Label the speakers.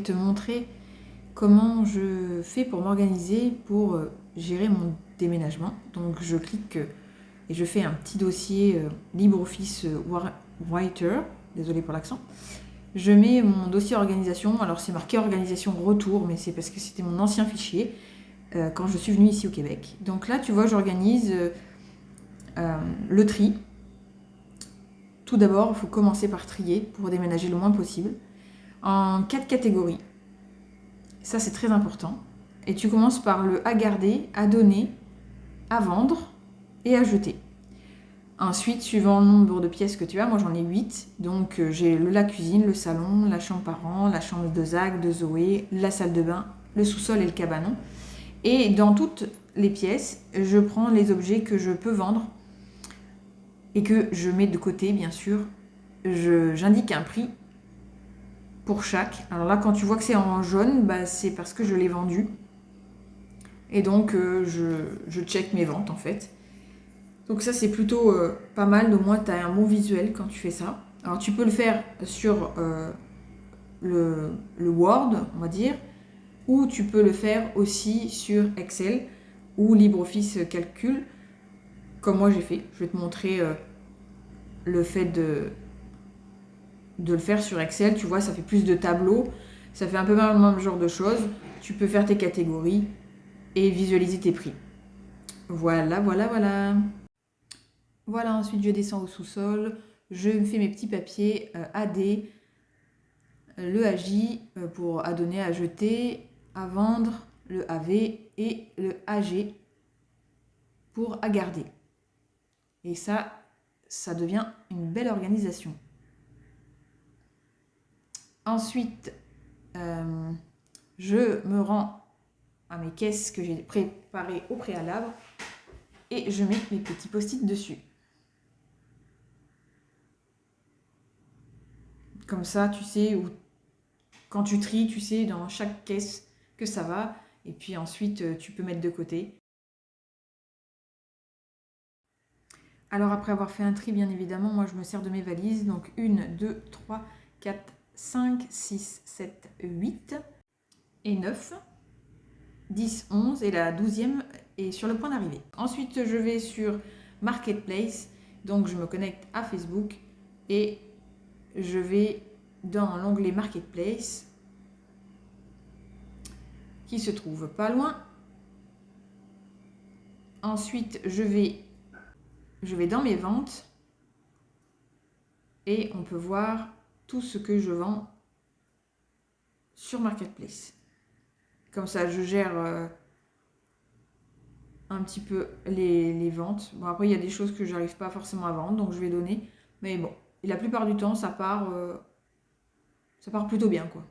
Speaker 1: te montrer comment je fais pour m'organiser pour gérer mon déménagement. Donc je clique et je fais un petit dossier LibreOffice Writer, désolé pour l'accent. Je mets mon dossier organisation, alors c'est marqué organisation retour, mais c'est parce que c'était mon ancien fichier quand je suis venue ici au Québec. Donc là, tu vois, j'organise le tri. Tout d'abord, il faut commencer par trier pour déménager le moins possible en 4 catégories. Ça, c'est très important. Et tu commences par le à garder, à donner, à vendre et à jeter. Ensuite, suivant le nombre de pièces que tu as, moi j'en ai 8. Donc j'ai la cuisine, le salon, la chambre parents, la chambre de Zach, de Zoé, la salle de bain, le sous-sol et le cabanon. Et dans toutes les pièces, je prends les objets que je peux vendre et que je mets de côté, bien sûr. J'indique un prix pour chaque. Alors là, quand tu vois que c'est en jaune, bah, c'est parce que je l'ai vendu. Et donc, je check mes ventes, en fait. Donc ça, c'est plutôt pas mal. Au moins, tu as un bon visuel quand tu fais ça. Alors, tu peux le faire sur le Word, on va dire. Ou tu peux le faire aussi sur Excel ou LibreOffice Calcul, comme moi j'ai fait. Je vais te montrer le fait de le faire sur Excel. Tu vois, ça fait plus de tableaux. Ça fait un peu le même genre de choses. Tu peux faire tes catégories et visualiser tes prix. Voilà, voilà, voilà. Voilà, ensuite je descends au sous-sol. Je me fais mes petits papiers AD, le AJ pour à donner, à jeter, à vendre, le AV et le AG pour à garder. Et ça devient une belle organisation. Ensuite, je me rends à mes caisses que j'ai préparées au préalable et je mets mes petits post-it dessus. Comme ça, tu sais, où, quand tu tries, tu sais dans chaque caisse que ça va. Et puis ensuite, tu peux mettre de côté. Alors après avoir fait un tri, bien évidemment, moi je me sers de mes valises. Donc 1, 2, 3, 4, 5, 6, 7, 8 et 9. 10, 11 et la 12e est sur le point d'arriver. Ensuite, je vais sur Marketplace. Donc je me connecte à Facebook et je vais dans l'onglet Marketplace qui se trouve pas loin. Ensuite, je vais dans mes ventes et on peut voir tout ce que je vends sur Marketplace. Comme ça, je gère un petit peu les ventes. Bon, après, il y a des choses que j'arrive pas forcément à vendre, donc je vais donner. Mais bon, et la plupart du temps, ça part plutôt bien, quoi.